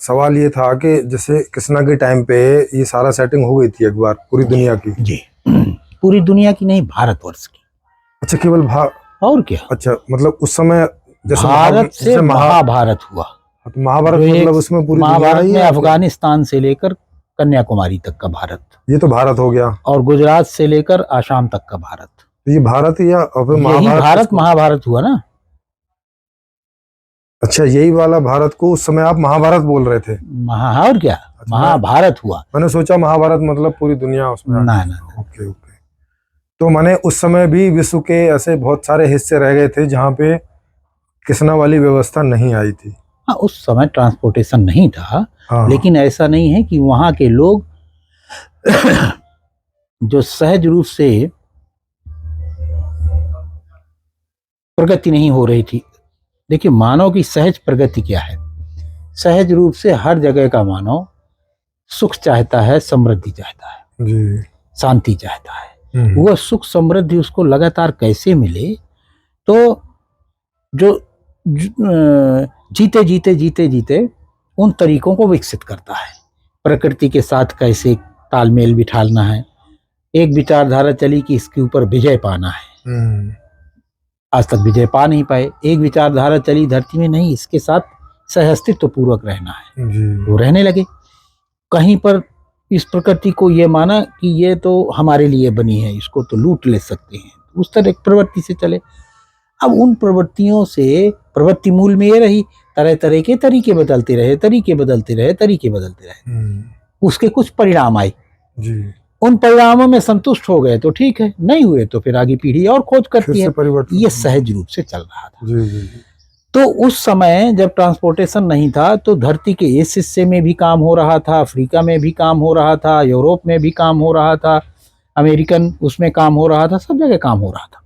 सवाल ये था कि जैसे कृष्णा के टाइम पे ये सारा सेटिंग हो गई थी एक बार पूरी दुनिया की। जी पूरी दुनिया की नहीं, भारतवर्ष की। अच्छा, केवल और क्या। अच्छा, मतलब उस समय जैसे भारत से महाभारत हुआ। तो महाभारत मतलब उसमें पूरी दुनिया महाभारत ही में है? अफगानिस्तान से लेकर कन्याकुमारी तक का भारत, ये तो भारत हो गया, और गुजरात से लेकर आसाम तक का भारत। तो ये भारत ही, या यही महाभारत भारत महाभारत हुआ ना। अच्छा, यही वाला भारत को उस समय आप महाभारत बोल रहे थे? और क्या, महाभारत हुआ। मैंने सोचा महाभारत मतलब पूरी दुनिया उसमें। ना। Okay okay. तो मैंने उस समय भी विश्व के ऐसे बहुत सारे हिस्से रह गए थे जहाँ पे कृष्णा वाली व्यवस्था नहीं आई थी। हाँ, उस समय ट्रांसपोर्टेशन नहीं था। हाँ। लेकिन ऐसा नहीं है कि वहाँ के लोग जो सहज रूप से प्रगति नहीं हो रही थी। देखिए, मानव की सहज प्रगति क्या है। सहज रूप से हर जगह का मानव सुख चाहता है, समृद्धि चाहता है जी, शांति चाहता है। वह सुख समृद्धि उसको लगातार कैसे मिले, तो जो जीते जीते जीते जीते उन तरीकों को विकसित करता है। प्रकृति के साथ कैसे तालमेल बिठाना है। एक विचारधारा चली कि इसके ऊपर विजय पाना है, आज तक विजय पा नहीं पाए। एक विचारधारा चली धरती में, नहीं, इसके साथ सहअस्तित्व पूर्वक रहना है, वो रहने लगे। कहीं पर इस प्रकृति को ये माना कि ये तो हमारे लिए बनी है, इसको तो लूट ले सकते हैं, उस तरह एक प्रवृत्ति से चले। अब उन प्रवृत्तियों से प्रवृत्ति मूल में ये रही, तरह तरह के तरीके बदलते रहे, तरीके बदलते रहे। उसके कुछ परिणाम आए जी। उन परिणामों में संतुष्ट हो गए तो ठीक है, नहीं हुए तो फिर आगे पीढ़ी और खोज करती है। ये सहज रूप से चल रहा था जी। तो उस समय जब ट्रांसपोर्टेशन नहीं था तो धरती के इस हिस्से में भी काम हो रहा था, अफ्रीका में भी काम हो रहा था, यूरोप में भी काम हो रहा था, अमेरिकन उसमें काम हो रहा था, सब जगह काम हो रहा था।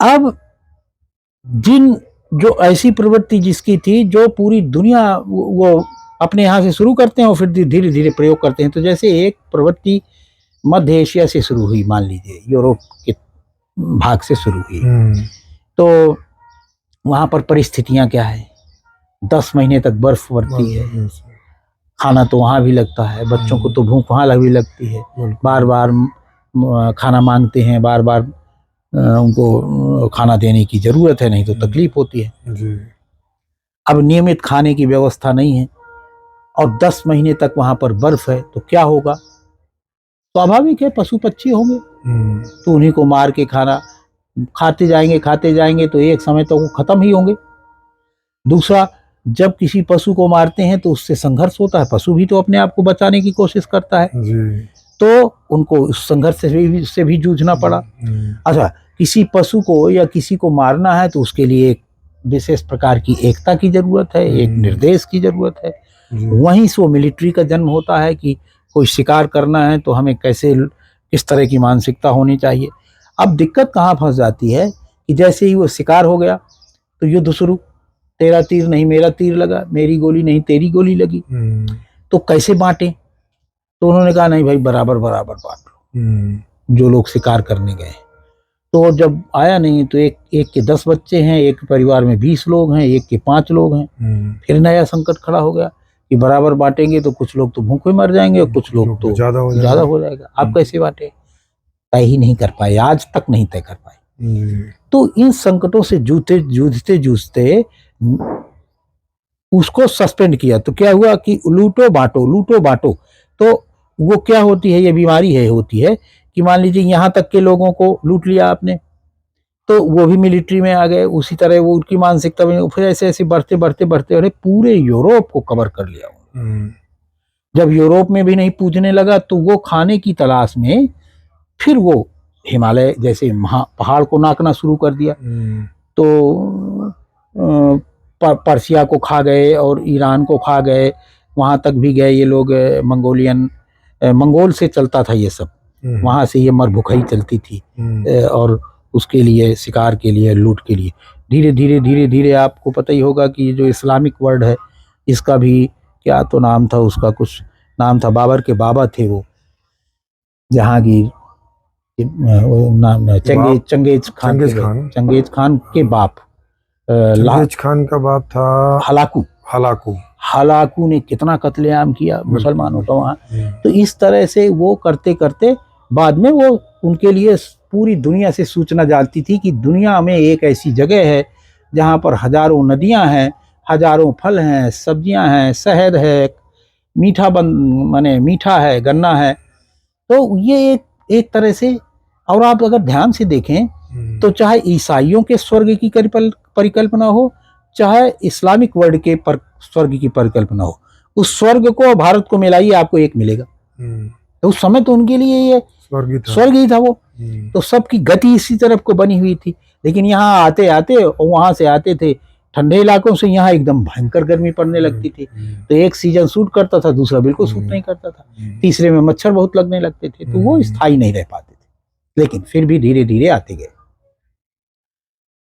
अब जो ऐसी प्रवृत्ति जिसकी थी, जो पूरी दुनिया वो अपने यहाँ से शुरू करते हैं और फिर धीरे धीरे प्रयोग करते हैं। तो जैसे एक प्रवृत्ति मध्य एशिया से शुरू हुई, मान लीजिए यूरोप के भाग से शुरू हुई, तो वहाँ पर परिस्थितियाँ क्या है, 10 महीने तक बर्फ पड़ती है, खाना तो वहाँ भी लगता है, बच्चों को तो भूख वहाँ भी लगती है, बार बार खाना मांगते हैं, बार बार उनको खाना देने की जरूरत है, नहीं तो तकलीफ होती है जी। अब नियमित खाने की व्यवस्था नहीं है और 10 महीने तक वहां पर बर्फ है, तो क्या होगा, स्वाभाविक है पशु पक्षी होंगे, तो उन्हीं को मार के खाना खाते जाएंगे तो एक समय तो वो खत्म ही होंगे। दूसरा, जब किसी पशु को मारते हैं तो उससे संघर्ष होता है, पशु भी तो अपने आप को बचाने की कोशिश करता है जी। तो उनको उस संघर्ष से भी जूझना पड़ा। अच्छा, किसी पशु को या किसी को मारना है तो उसके लिए एक विशेष प्रकार की एकता की जरूरत है, एक निर्देश की जरूरत है। वहीं से वो मिलिट्री का जन्म होता है कि कोई शिकार करना है तो हमें कैसे, किस तरह की मानसिकता होनी चाहिए। अब दिक्कत कहाँ फंस जाती है कि जैसे ही वो शिकार हो गया तो युद्ध शुरू, तेरा तीर नहीं मेरा तीर लगा, मेरी गोली नहीं तेरी गोली लगी, तो कैसे बांटे। तो उन्होंने कहा नहीं भाई, बराबर बराबर बांट लो, जो लोग शिकार करने गए। तो जब आया नहीं तो एक के 10 बच्चे हैं, एक परिवार में 20 लोग हैं, एक के 5 लोग हैं। फिर नया संकट खड़ा हो गया कि बराबर बांटेंगे तो कुछ लोग तो भूखे मर जाएंगे और कुछ लोग तो ज्यादा हो जाएगा। आप कैसे बांटे, तय ही नहीं कर पाए, आज तक नहीं तय कर पाए। तो इन संकटों से जूझते उसको सस्पेंड किया। तो क्या हुआ कि लूटो बांटो। तो वो क्या होती है, ये बीमारी होती है कि मान लीजिए यहाँ तक के लोगों को लूट लिया आपने, तो वो भी मिलिट्री में आ गए, उसी तरह वो उनकी मानसिकता में फिर ऐसे बढ़ते और पूरे यूरोप को कवर कर लिया। जब यूरोप में भी नहीं पूजने लगा तो वो खाने की तलाश में फिर वो हिमालय जैसे पहाड़ को नापना शुरू कर दिया। तो पर्सिया को खा गए और ईरान को खा गए, वहां तक भी गए ये लोग। मंगोल से चलता था ये सब, वहां से ये मरभुखई चलती थी और उसके लिए, शिकार के लिए, लूट के लिए धीरे धीरे आपको पता ही होगा कि जो इस्लामिक वर्ल्ड है, इसका भी क्या तो नाम था, उसका कुछ नाम था, बाबर के बाबा थे वो, जहांगीर, नाम चंगेज खान के बाप। चंगेज खान का बाप था हलाकू हलाकू ने कितना कत्लेआम किया मुसलमानों का वहाँ। हम्म, तो इस तरह से वो करते करते बाद में वो उनके लिए पूरी दुनिया से सूचना जाती थी कि दुनिया में एक ऐसी जगह है जहाँ पर हजारों नदियाँ हैं, हजारों फल हैं, सब्जियां हैं, शहद है, मीठा माने मीठा है, गन्ना है। तो ये एक तरह से, और आप अगर ध्यान से देखें तो चाहे ईसाइयों के स्वर्ग की परिकल्पना हो, चाहे इस्लामिक वर्ल्ड के स्वर्ग की परिकल्पना हो, उस स्वर्ग को भारत को मिलाइए आपको एक मिलेगा। तो उस समय तो उनके लिए ये स्वर्ग ही था वो। तो सबकी गति इसी तरफ को बनी हुई थी। लेकिन यहाँ आते आते, वहां से आते थे ठंडे इलाकों से, यहाँ एकदम भयंकर गर्मी पड़ने लगती थी। तो एक सीजन सूट करता था, दूसरा बिल्कुल सूट नहीं करता था, तीसरे में मच्छर बहुत लगने लगते थे, तो वो स्थायी नहीं रह पाते थे। लेकिन फिर भी धीरे धीरे आते गए।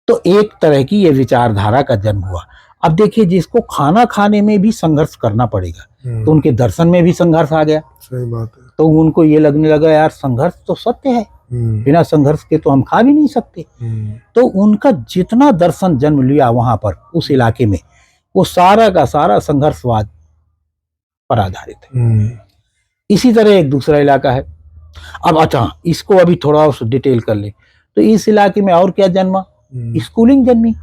तो एक तरह की ये विचारधारा का जन्म हुआ। अब देखिए, जिसको खाना खाने में भी संघर्ष करना पड़ेगा, तो उनके दर्शन में भी संघर्ष आ गया। सही बात है। तो उनको ये लगने लगा यार संघर्ष तो सत्य है, बिना संघर्ष के तो हम खा भी नहीं सकते। तो उनका जितना दर्शन जन्म लिया वहां पर उस इलाके में, वो सारा का सारा संघर्षवाद पर आधारित है। इसी तरह एक दूसरा इलाका है। अब अच्छा, इसको अभी थोड़ा और डिटेल कर ले तो इस इलाके में और क्या जन्मा, स्कूलिंग जन्मी।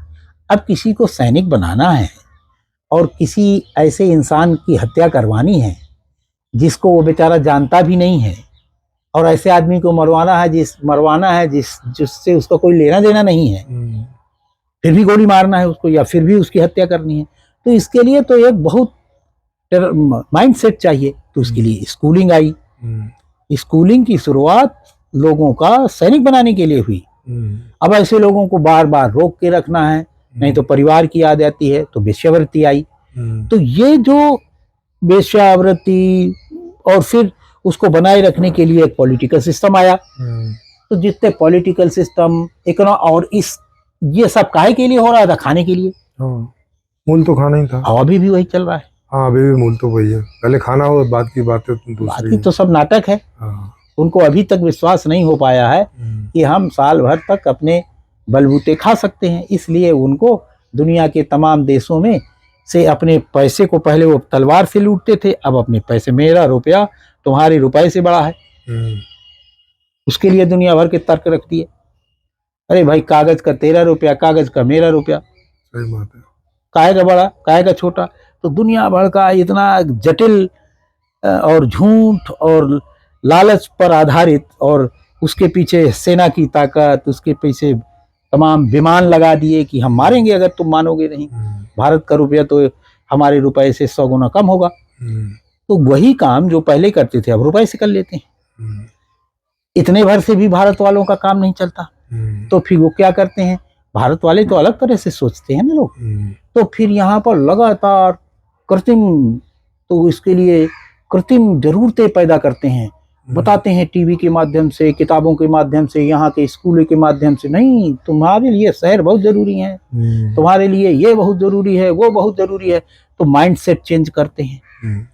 अब किसी को सैनिक बनाना है और किसी ऐसे इंसान की हत्या करवानी है जिसको वो बेचारा जानता भी नहीं है, और ऐसे आदमी को मरवाना है जिससे उसका कोई लेना देना नहीं है, फिर भी गोली मारना है उसको या फिर भी उसकी हत्या करनी है। तो इसके लिए तो एक बहुत माइंड सेट चाहिए। तो उसके लिए स्कूलिंग आई। स्कूलिंग की शुरुआत लोगों का सैनिक बनाने के लिए हुई। अब ऐसे लोगों को बार बार रोक के रखना है, नहीं तो परिवार की याद आती है, तो वेश्यावृत्ति आई। तो ये जो वेश्यावृत्ति, और फिर उसको बनाए रखने के लिए एक पॉलिटिकल सिस्टम आया। तो जितने पॉलिटिकल सिस्टम, और ये सब काहे के लिए हो रहा था, खाने के लिए। मूल तो खाना ही था। अभी भी वही चल रहा है। हाँ, अभी भी मूल तो वही है। पहले खाना हो, बाद की बातें बाकी तो सब नाटक है। उनको अभी तक विश्वास नहीं हो पाया है कि हम साल भर तक अपने बलबूते खा सकते हैं। इसलिए उनको दुनिया के तमाम देशों में से अपने पैसे को, पहले वो तलवार से लूटते थे, अब अपने पैसे, मेरा रुपया तुम्हारे रुपए से बड़ा है, उसके लिए दुनिया भर के तर्क रख दिए। अरे भाई, कागज का तेरा रुपया, कागज का मेरा रुपया, सही बात है। काहे का बड़ा, काहे का छोटा। तो दुनिया भर का इतना जटिल और झूठ और लालच पर आधारित, और उसके पीछे सेना की ताकत, उसके पीछे तमाम विमान लगा दिए कि हम मारेंगे अगर तुम मानोगे नहीं। भारत का रुपया तो हमारे रुपए से 100 गुना कम होगा। तो वही काम जो पहले करते थे अब रुपए से कर लेते हैं। इतने भर से भी भारत वालों का काम नहीं चलता। तो फिर वो क्या करते हैं, भारत वाले तो अलग तरह से सोचते हैं ना लोग। तो फिर यहाँ पर लगातार कृत्रिम, तो इसके लिए कृत्रिम जरूरतें पैदा करते हैं। बताते हैं टीवी के माध्यम से, किताबों के माध्यम से, यहाँ के स्कूलों के माध्यम से, नहीं तुम्हारे लिए शहर बहुत जरूरी है, तुम्हारे लिए ये बहुत जरूरी है, वो बहुत जरूरी है। तो माइंड सेट चेंज करते हैं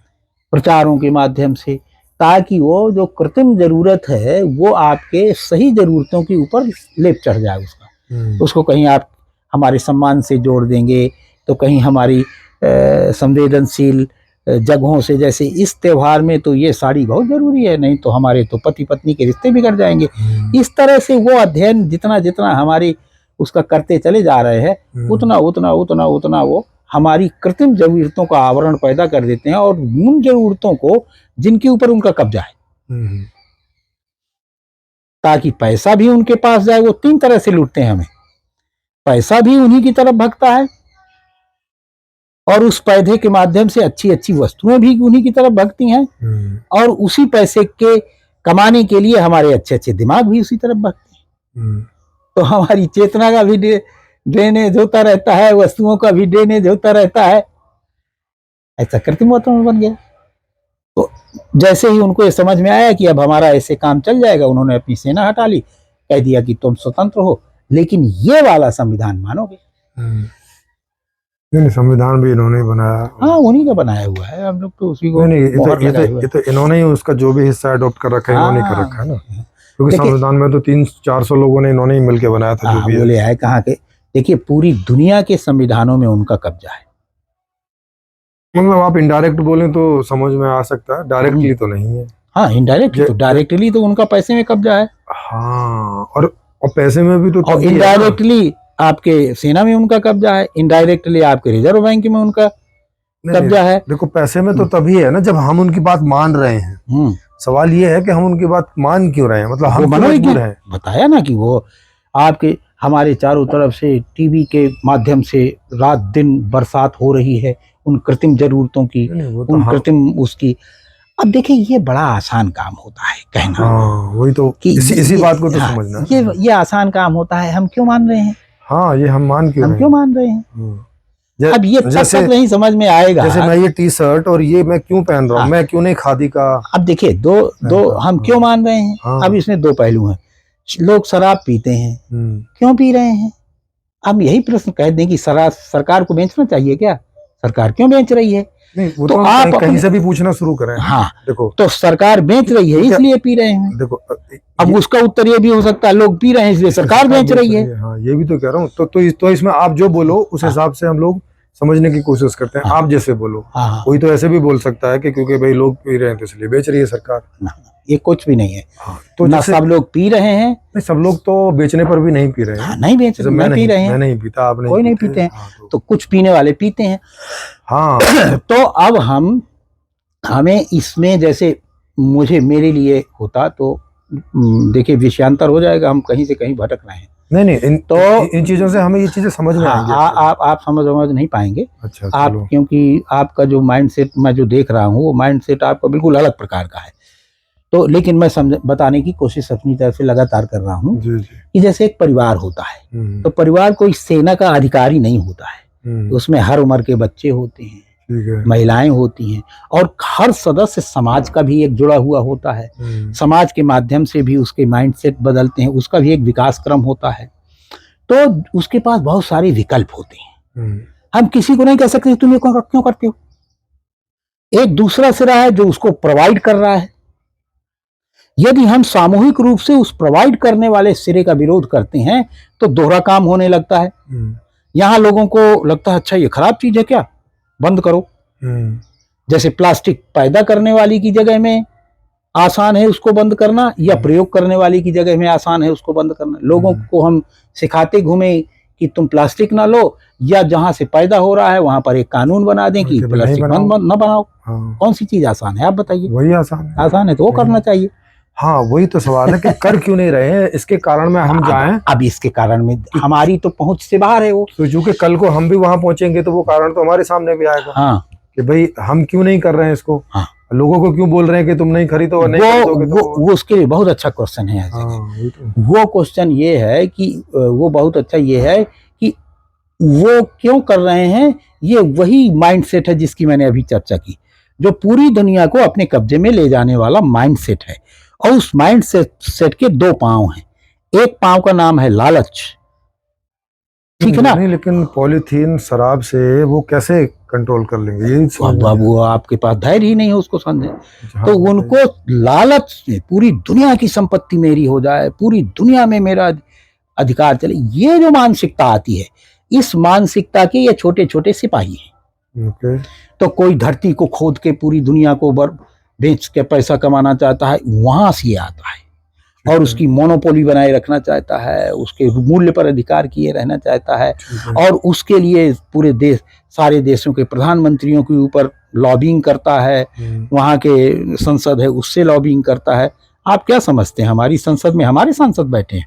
प्रचारों के माध्यम से, ताकि वो जो कृत्रिम जरूरत है वो आपके सही जरूरतों के ऊपर लेप चढ़ जाए उसका। उसको कहीं आप हमारे सम्मान से जोड़ देंगे, तो कहीं हमारी संवेदनशील जगहों से, जैसे इस त्योहार में तो ये साड़ी बहुत जरूरी है, नहीं तो हमारे तो पति पत्नी के रिश्ते बिगड़ जाएंगे। इस तरह से वो अध्ययन जितना जितना हमारी उसका करते चले जा रहे हैं, उतना उतना उतना उतना वो हमारी कृत्रिम जरूरतों का आवरण पैदा कर देते हैं, और उन जरूरतों को जिनके ऊपर उनका कब्जा है, ताकि पैसा भी उनके पास जाए। वो 3 तरह से लूटते हैं हमें। पैसा भी उन्हीं की तरफ भगता है, और उस पैसे के माध्यम से अच्छी अच्छी वस्तुएं भी उन्हीं की तरफ भगती हैं, और उसी पैसे के कमाने के लिए हमारे अच्छे अच्छे दिमाग भी उसी तरफ भगते हैं। तो हमारी चेतना का भी ड्रेनेज होता रहता है, वस्तुओं का भी ड्रेनेज होता रहता है। ऐसा कृत्रिम वातावरण बन गया। तो जैसे ही उनको ये समझ में आया कि अब हमारा ऐसे काम चल जाएगा, उन्होंने अपनी सेना हटा ली, कह दिया कि तुम स्वतंत्र हो, लेकिन ये वाला संविधान मानोगे। नहीं, संविधान भी इन्होंने बनाया। हाँ, उन्हीं का बनाया हुआ है, हम लोग तो उसी को नहीं, ये तो इन्होंने ही उसका जो भी हिस्सा अडॉप्ट कर रखा है, इन्होंने कर रखा है ना। क्योंकि संविधान में तो 300-400 लोगों ने इन्होंने ही मिलके बनाया था। जो भी बोले है कहाँ के, देखिए पूरी दुनिया के संविधानों में उनका कब्जा है। मतलब आप इनडायरेक्ट बोलें तो समझ में आ सकता है, डायरेक्टली तो नहीं है। हाँ इंडायरेक्टली, तो डायरेक्टली तो उनका पैसे में कब्जा है, हाँ, और पैसे में भी तो और तभी है ना। इनडायरेक्टली आपके सेना में उनका कब्जा है, इनडायरेक्टली आपके रिजर्व बैंक में उनका नहीं, कब्जा है। देखो पैसे में तो तभी है ना जब हम उनकी बात मान रहे हैं। सवाल ये है कि हम उनकी बात मान क्यों रहे हैं, मतलब हम क्यों मजबूर हैं। बताया ना कि वो आपके हमारे चारों तरफ से टीवी के माध्यम से रात दिन बरसात हो रही है उन कृत्रिम जरूरतों की, उन कृत्रिम उसकी। अब देखिए ये बड़ा आसान काम होता है कहना। हाँ, वही तो कि इसी बात को तो समझना। ये आसान काम होता है, हम क्यों मान रहे हैं। हाँ, ये हम मान क्यों मान रहे हैं। अब ये तक नहीं समझ में आएगा। जैसे मैं ये टी शर्ट और ये मैं क्यों पहन रहा हूँ, मैं क्यों नहीं खादी का। अब देखिए दो हम क्यों मान रहे हैं। अब इसमें दो पहलू हैं। लोग शराब पीते हैं, क्यों पी रहे हैं। हम यही प्रश्न कह दें कि सरकार को बेचना चाहिए क्या, सरकार क्यों बेच रही है। नहीं, वो तो आप कहीं से भी पूछना शुरू करें। हाँ देखो, तो सरकार बेच रही है इसलिए पी रहे हैं। देखो अब उसका उत्तर ये भी हो सकता है लोग पी रहे हैं इसलिए सरकार बेच रही है। हाँ, ये भी तो कह रहा हूँ। तो इसमें आप जो बोलो उस हिसाब से हम लोग समझने की कोशिश करते हैं। आप जैसे बोलो, कोई तो ऐसे भी बोल सकता है कि क्योंकि भाई लोग पी रहे हैं तो इसलिए बेच रही है सरकार। ये कुछ भी नहीं है। तो ना सब लोग पी रहे हैं, नहीं सब लोग तो बेचने पर भी नहीं पी रहे हैं। नहीं बेच रहे, मैं पी रहे हैं, मैं नहीं पीता, आप नहीं, कोई नहीं पीते हैं। तो कुछ पीने वाले पीते हैं। हाँ तो अब हमें इसमें जैसे मेरे लिए होता तो देखिए विषयांतर हो जाएगा, हम कहीं से कहीं भटक रहे हैं। नहीं इन चीजों से हमें ये चीजें समझ में आएंगी। आप समझ नहीं पाएंगे। अच्छा, आप क्योंकि आपका जो माइंडसेट मैं जो देख रहा हूँ वो माइंडसेट आपका बिल्कुल अलग प्रकार का है। तो लेकिन मैं बताने की कोशिश अपनी तरफ से लगातार कर रहा हूँ कि जैसे एक परिवार होता है तो परिवार कोई सेना का अधिकारी नहीं होता है। उसमें हर उम्र के बच्चे होते हैं, महिलाएं होती हैं, और हर सदस्य समाज का भी एक जुड़ा हुआ होता है। समाज के माध्यम से भी उसके माइंडसेट बदलते हैं, उसका भी एक विकास क्रम होता है। तो उसके पास बहुत सारे विकल्प होते हैं। हम किसी को नहीं कह सकते तुम ये क्यों करते हो। एक दूसरा सिरा है जो उसको प्रोवाइड कर रहा है। यदि हम सामूहिक रूप से उस प्रोवाइड करने वाले सिरे का विरोध करते हैं तो दोहरा काम होने लगता है। यहां लोगों को लगता है अच्छा ये खराब चीज है क्या, बंद करो। जैसे प्लास्टिक पैदा करने वाली की जगह में आसान है उसको बंद करना, या प्रयोग करने वाली की जगह में आसान है उसको बंद करना। लोगों को हम सिखाते घूमे कि तुम प्लास्टिक ना लो, या जहां से पैदा हो रहा है वहां पर एक कानून बना दें कि प्लास्टिक न बनाओ। कौन सी चीज आसान है आप बताइए। वही आसान है तो वो करना चाहिए। हाँ, वही तो सवाल है कि कर क्यों नहीं रहे हैं, इसके कारण में हम जाएं। अब इसके कारण में हमारी तो पहुंच से बाहर है वो। तो चूंकि कल को हम भी वहां पहुंचेंगे तो वो कारण तो हमारे सामने भी आएगा। हाँ, कि भाई हम क्यों नहीं कर रहे हैं इसको। हाँ, लोगों को क्यों बोल रहे हैं कि तुम नहीं खरीदो और नहीं खरीदोगे। वो उसके लिए बहुत अच्छा क्वेश्चन है। वो क्वेश्चन ये है कि वो बहुत अच्छा ये है कि वो क्यों कर रहे हैं। ये वही माइंडसेट है जिसकी मैंने अभी चर्चा की, जो पूरी दुनिया को अपने कब्जे में ले जाने वाला माइंडसेट है। और उस माइंड सेट के दो पांव हैं। एक पांव का नाम है लालच, ठीक है ना। नहीं, लेकिन पॉलीथीन शराब से वो कैसे कंट्रोल कर लेंगे, ये बाबू आपके पास धैर्य ही नहीं है उसको समझे। तो उनको लालच से पूरी दुनिया की संपत्ति मेरी हो जाए, पूरी दुनिया में मेरा अधिकार चले, ये जो मानसिकता आती है, इस मानसिकता के ये छोटे छोटे सिपाही हैं। तो कोई धरती को खोद के पूरी दुनिया को बेच के पैसा कमाना चाहता है, वहां से आता है और उसकी मोनोपोली बनाए रखना चाहता है, उसके मूल्य पर अधिकार किए रहना चाहता है, और उसके लिए पूरे देश सारे देशों के प्रधानमंत्रियों के ऊपर लॉबिंग करता है। वहां के संसद है उससे लॉबिंग करता है। आप क्या समझते हैं हमारी संसद में हमारे सांसद बैठे हैं?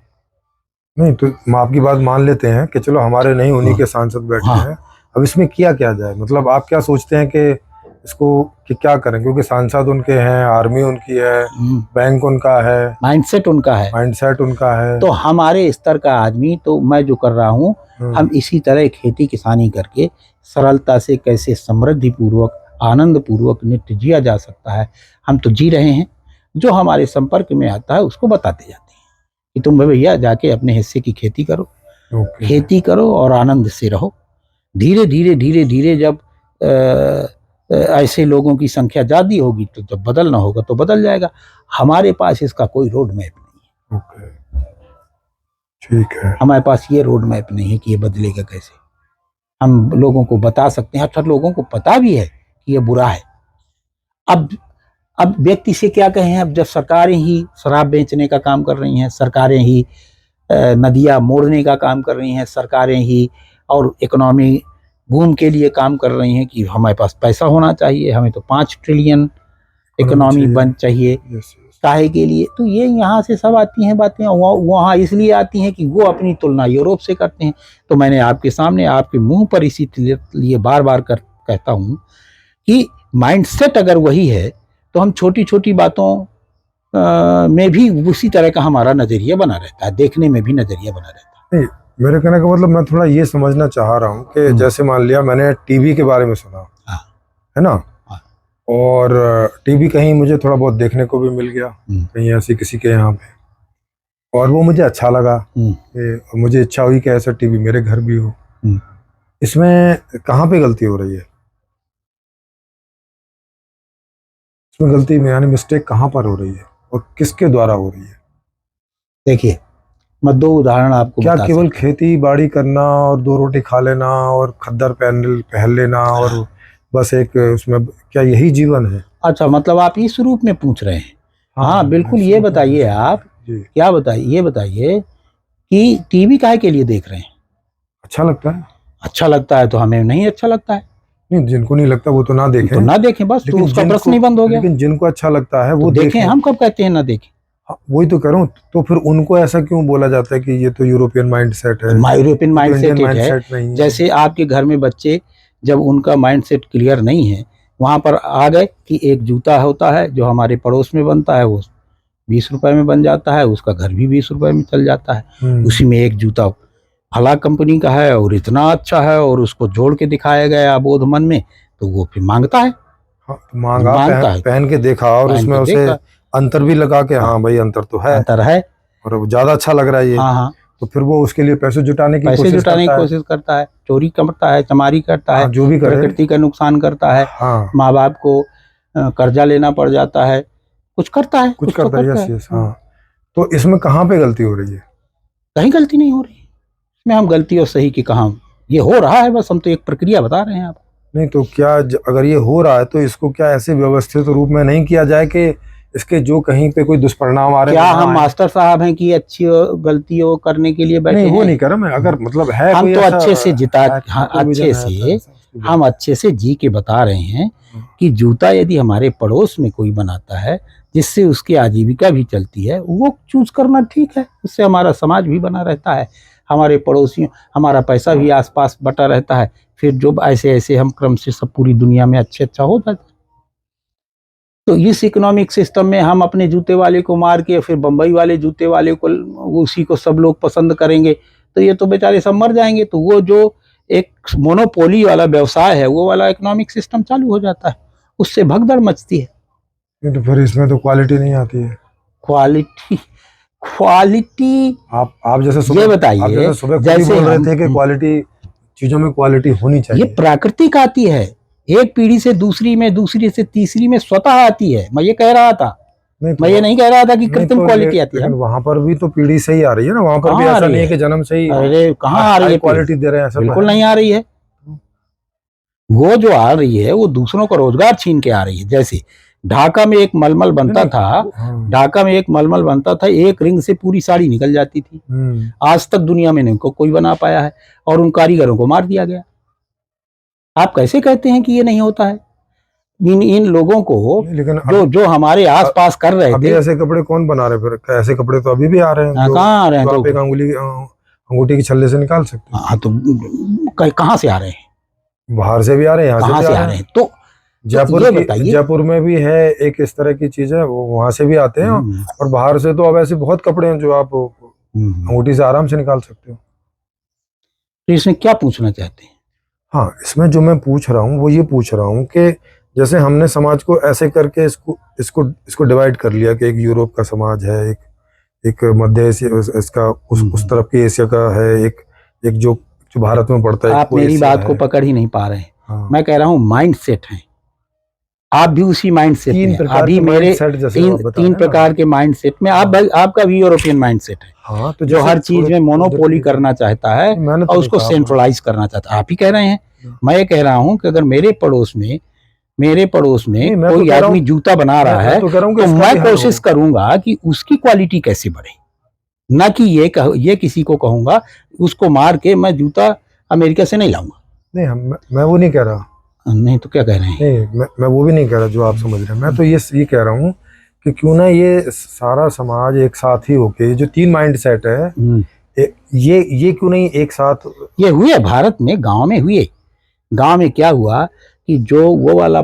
नहीं, तो हम आपकी बात मान लेते हैं कि चलो हमारे नहीं, उन्हीं के सांसद बैठे हैं। अब इसमें किया क्या जाए, मतलब आप क्या सोचते हैं कि इसको कि क्या करें, क्योंकि सांसद उनके हैं, आर्मी उनकी है, बैंक उनका है, माइंडसेट उनका है। तो हमारे स्तर का आदमी, तो मैं जो कर रहा हूँ, हम इसी तरह खेती किसानी करके सरलता से कैसे समृद्धि पूर्वक आनंद पूर्वक नित्य जिया जा सकता है, हम तो जी रहे हैं। जो हमारे संपर्क में आता है उसको बताते जाते हैं कि तुम भैया जाके अपने हिस्से की खेती करो, खेती करो और आनंद से रहो। धीरे धीरे धीरे धीरे जब ऐसे लोगों की संख्या ज्यादा होगी तो जब बदलना होगा तो बदल जाएगा। हमारे पास इसका कोई रोड मैप नहीं है। ठीक है, हमारे पास ये रोड मैप नहीं है कि ये बदलेगा कैसे। हम लोगों को बता सकते हैं, हर लोगों को पता भी है कि ये बुरा है। अब व्यक्ति से क्या कहें, अब जब सरकारें ही शराब बेचने का काम कर रही हैं, सरकारें ही नदियां मोड़ने का काम कर रही हैं, सरकारें ही और इकोनॉमी बूम के लिए काम कर रही हैं कि हमारे पास पैसा होना चाहिए, हमें तो 5 ट्रिलियन इकोनॉमी बन चाहिए, काहे के लिए। तो ये यहाँ से सब आती हैं बातें, वहाँ इसलिए आती हैं कि वो अपनी तुलना यूरोप से करते हैं। तो मैंने आपके सामने आपके मुंह पर इसीलिए बार बार कहता हूँ कि माइंडसेट अगर वही है तो हम छोटी छोटी बातों में भी उसी तरह का हमारा नजरिया बना रहता है, देखने में भी नजरिया बना रहता है। नहीं, मेरे कहने का मतलब मैं थोड़ा ये समझना चाह रहा हूँ कि जैसे मान लिया मैंने टीवी के बारे में सुना, है ना, और टीवी कहीं मुझे थोड़ा बहुत देखने को भी मिल गया कहीं ऐसे किसी के यहाँ पे, और वो मुझे अच्छा लगा, मुझे इच्छा हुई कि ऐसा टीवी मेरे घर भी हो। इसमें कहाँ पे गलती हो रही है? इसमें गलती में यानी मिस्टेक कहाँ पर हो रही है और किसके द्वारा हो रही है? देखिए, मैं 2 उदाहरण आपको क्या केवल खेती बाड़ी करना और 2 रोटी खा लेना और खद्दर पहन लेना और बस एक उसमें क्या यही जीवन है? अच्छा, मतलब आप इस रूप में पूछ रहे हैं। हाँ बिल्कुल। ये बताइए आप, क्या बताइए, ये बताइए कि टीवी काहे के लिए देख रहे हैं? अच्छा लगता है। अच्छा लगता है तो हमें नहीं अच्छा लगता है? नहीं, जिनको नहीं लगता वो तो ना देखें, तो ना देखें बस, तो उसका प्रश्न ही बंद हो गया। लेकिन जिनको अच्छा लगता है वो तो देखें। हम कब कहते हैं ना देखें? वही तो कह रहा हूँ। तो फिर उनको ऐसा क्यों बोला जाता है कि ये तो यूरोपियन माइंडसेट है? यूरोपियन माइंडसेट है। जैसे आपके घर में बच्चे, जब उनका माइंडसेट क्लियर नहीं है, वहां पर आ गए कि एक जूता होता है जो हमारे पड़ोस में बनता है, वो 20 रुपए में बन जाता है, उसका घर भी 20 रुपए में चल जाता है। उसी में एक जूता फला कंपनी का है और इतना अच्छा है और उसको जोड़ के दिखाया गया बोध मन में, तो वो फिर मांगता है। मांगता है, पहन के देखा और उसमें उसे अंतर भी लगा के, हाँ भाई अंतर तो है, अंतर है और ज्यादा अच्छा लग रहा है ये। हाँ। तो फिर वो उसके लिए पैसे जुटाने की कोशिश करता है, चोरी करता है, चमारी करता है, जो भी करे, प्रकृति का नुकसान करता है, माँ बाप को कर्जा लेना पड़ जाता है, कुछ करता है। हाँ। तो इसमें कहाँ पे गलती हो रही है? कहीं गलती नहीं हो रही। इसमें हम गलती और सही की कहाँ, ये हो रहा है, बस हम तो एक प्रक्रिया बता रहे हैं आप। नहीं तो क्या अगर ये हो रहा है तो इसको क्या ऐसे व्यवस्थित रूप में नहीं किया जाए कि इसके जो कहीं पे कोई दुष्परिणाम आ रहे हैं? क्या हम मास्टर साहब हैं कि अच्छी गलतियों करने के लिए बैठे? नहीं, वो नहीं कर रहा मैं। अगर मतलब है हम तो अच्छे से हम अच्छे से जी के बता रहे हैं कि जूता यदि हमारे पड़ोस में कोई बनाता है जिससे उसकी आजीविका भी चलती है, वो चूज करना ठीक है। उससे हमारा समाज भी बना रहता है, हमारे पड़ोसियों, हमारा पैसा भी आसपास बटा रहता है। फिर जो ऐसे हम क्रम से सब पूरी दुनिया में अच्छा हो जाता है। तो इस इकोनॉमिक सिस्टम में हम अपने जूते वाले को मार के फिर बम्बई वाले जूते वाले को, उसी को सब लोग पसंद करेंगे, तो ये तो बेचारे सब मर जाएंगे। तो वो जो एक मोनोपोली वाला व्यवसाय है, वो वाला इकोनॉमिक सिस्टम चालू हो जाता है, उससे भगदड़ मचती है। तो फिर इसमें तो क्वालिटी नहीं आती है। क्वालिटी आप जैसे सुबह, ये बताइए, जैसे बोल रहे थे कि क्वालिटी चीजों में क्वालिटी होनी चाहिए, ये प्राकृतिक आती है, एक पीढ़ी से दूसरी में, दूसरी से तीसरी में स्वतः आती है। मैं ये कह रहा था, मैं ये नहीं कह रहा था कि कृत्रिम क्वालिटी आती है। लेकिन वहां पर भी तो पीढ़ी से ही आ रही है ना, वहां पर भी ऐसा नहीं है कि जन्म से ही। अरे कहाँ आ रही है क्वालिटी दे रहे हैं? ऐसा बिल्कुल नहीं आ रही है। वो जो आ रही है वो दूसरों का रोजगार छीन के आ रही है। जैसे ढाका में एक मलमल बनता था, ढाका में एक मलमल बनता था, एक रिंग से पूरी साड़ी निकल जाती थी। आज तक दुनिया में नहीं कोई बना पाया है, और उन कारीगरों को मार दिया गया। आप कैसे कहते हैं कि ये नहीं होता है? इन लोगों को, लेकिन जो हमारे आसपास कर रहे थे। ऐसे कपड़े कौन बना रहे? फिर ऐसे कपड़े तो अभी भी आ रहे हैं। कहाँ आ रहे हैं? तो आप एक अंगूठी की छल्ले से निकाल सकते हैं। हाँ, तो कहाँ से आ रहे हैं? बाहर से भी आ रहे हैं, यहाँ से आ रहे हैं। तो जयपुर में भी है एक इस तरह की चीज है, वो वहां से भी आते हैं। और बाहर से तो अब ऐसे बहुत कपड़े हैं जो आप अंगूठी से आराम से निकाल सकते हो। तो इसमें क्या पूछना चाहते हैं? हाँ, इसमें जो मैं पूछ रहा हूँ वो ये पूछ रहा हूँ कि जैसे हमने समाज को ऐसे करके इसको डिवाइड कर लिया कि एक यूरोप का समाज है, एक मध्य एशिया, इसका उस तरफ की एशिया का है, एक जो भारत में पड़ता है। आप मेरी बात को पकड़ ही नहीं पा रहे हैं। हाँ। मैं कह रहा हूँ माइंड सेट है, आप भी उसी माइंड सेट में। अभी मेरे तीन प्रकार के माइंड सेट में आपका भी यूरोपियन माइंड सेट है। हाँ, तो जो हर चीज में मोनोपोली करना चाहता है और उसको सेंट्रलाइज करना चाहता है। आप ही कह रहे हैं। मैं ये कह रहा हूँ कि अगर मेरे पड़ोस में मेरे पड़ोस में नहीं, मैं तो कोई कह रहा आदमी हूँ- जूता बना रहा है मैं तो कह रहा हूँ कि तो इसका मैं भी हल कोशिश हो। करूंगा कि उसकी क्वालिटी कैसे बढ़े, ना कि ये किसी को कहूंगा उसको मार के मैं जूता अमेरिका से नहीं लाऊंगा। नहीं, मैं वो नहीं कह रहा। नहीं तो क्या कह रहे हैं? नहीं, मैं वो भी नहीं कह रहा जो आप समझ रहे हैं। मैं तो ये कह रहा हूँ कि क्यों ना ये सारा समाज एक साथ ही होके, जो 3 माइंड सेट है, हम्म। ये क्यों नहीं एक साथ। ये हुए भारत में, गांव में हुए। गांव में क्या हुआ कि जो वो वाला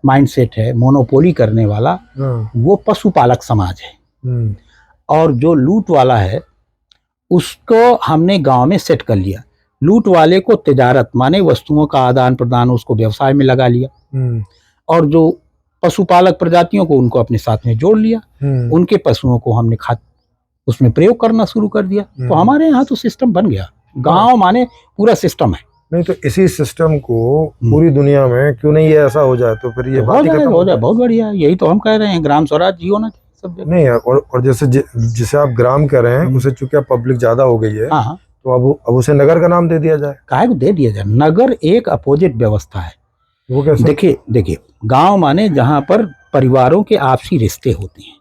माइंडसेट है मोनोपोली करने वाला, हाँ, वो पशुपालक समाज है, हम्म, और जो लूट वाला है उसको हमने गांव में सेट कर लिया। लूट वाले को तिजारत माने वस्तुओं का आदान प्रदान, उसको व्यवसाय में लगा लिया, हम्म, और जो पशुपालक प्रजातियों को उनको अपने साथ में जोड़ लिया। उनके पशुओं को हमने उसमें प्रयोग करना शुरू कर दिया। तो हमारे यहाँ तो सिस्टम बन गया। गांव माने पूरा सिस्टम है। नहीं तो इसी सिस्टम को पूरी दुनिया में क्यों नहीं ये ऐसा हो जाए, तो फिर ये तो बात ही खत्म हो जाए, बहुत बढ़िया। यही तो हम कह रहे हैं, ग्राम स्वराज जी होना चाहिए सब जगह। नहीं, और जैसे जिसे आप ग्राम कह रहे हैं, उसे चूंकि अब पब्लिक ज्यादा हो गई है, हाँ हाँ, तो अब उसे नगर का नाम दे दिया जाए। काहे को दे दिया जाए? नगर एक अपोजिट व्यवस्था है। वो कैसे? देखिए गांव माने जहां पर परिवारों के आपसी रिश्ते होते हैं।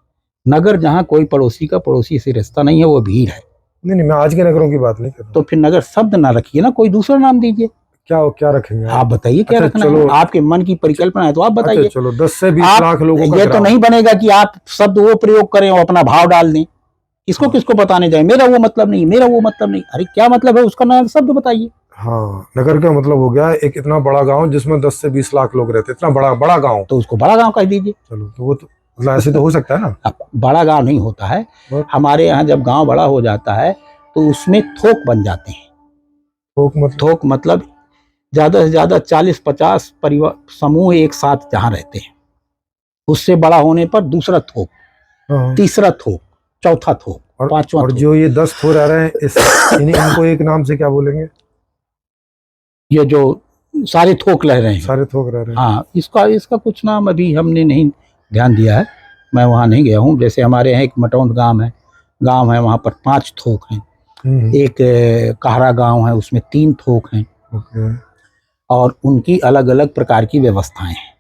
नगर जहां कोई पड़ोसी का पड़ोसी से रिश्ता नहीं है, वो भीड़ है। नहीं, मैं आज के नगरों की बात नहीं कर रहा। तो फिर नगर शब्द ना रखिए ना, कोई दूसरा नाम दीजिए। क्या रखेंगे आप बताइए क्या अच्छा, रखना चलो, है? आपके मन की परिकल्पना है तो आप अच्छा बताइए। चलो 10 से 20 आप लाख लोगों का ये तो ग्राम। नहीं बनेगा कि आप शब्द वो प्रयोग करें और अपना भाव डाल दें। किसको किसको बताने जाए, मेरा वो मतलब नहीं, मेरा वो मतलब नहीं। अरे क्या मतलब है उसका, नाम शब्द बताइए। हाँ, नगर का मतलब हो गया एक इतना बड़ा गांव जिसमें 10 से 20 लाख लोग रहते, इतना बड़ा बड़ा गांव। तो उसको बड़ा गांव कह दीजिए। चलो, तो वो तो मतलब ऐसे तो हो सकता है ना। अब बड़ा गांव नहीं होता है। और हमारे यहाँ जब गांव बड़ा हो जाता है तो उसमें थोक बन जाते हैं। थोक मतलब ज्यादा से ज्यादा 40-50 परिवार समूह एक साथ जहां रहते हैं। उससे बड़ा होने पर दूसरा थोक, हाँ, तीसरा थोक, चौथा थोक, पांचवा और थोक। जो ये 10 थो रह रहे हैं, इनको एक नाम से क्या बोलेंगे? ये जो सारे थोक रह रहे हैं, सारे थोक रह रहे हैं। हाँ, इसका कुछ नाम अभी हमने नहीं ध्यान दिया है। मैं वहाँ नहीं गया हूँ। जैसे हमारे यहाँ एक मटौंद गांव है, वहाँ पर 5 थोक हैं। एक कहरा गांव है, उसमें 3 थोक हैं। ओके। और उनकी अलग अलग प्रकार की व्यवस्थाएं हैं।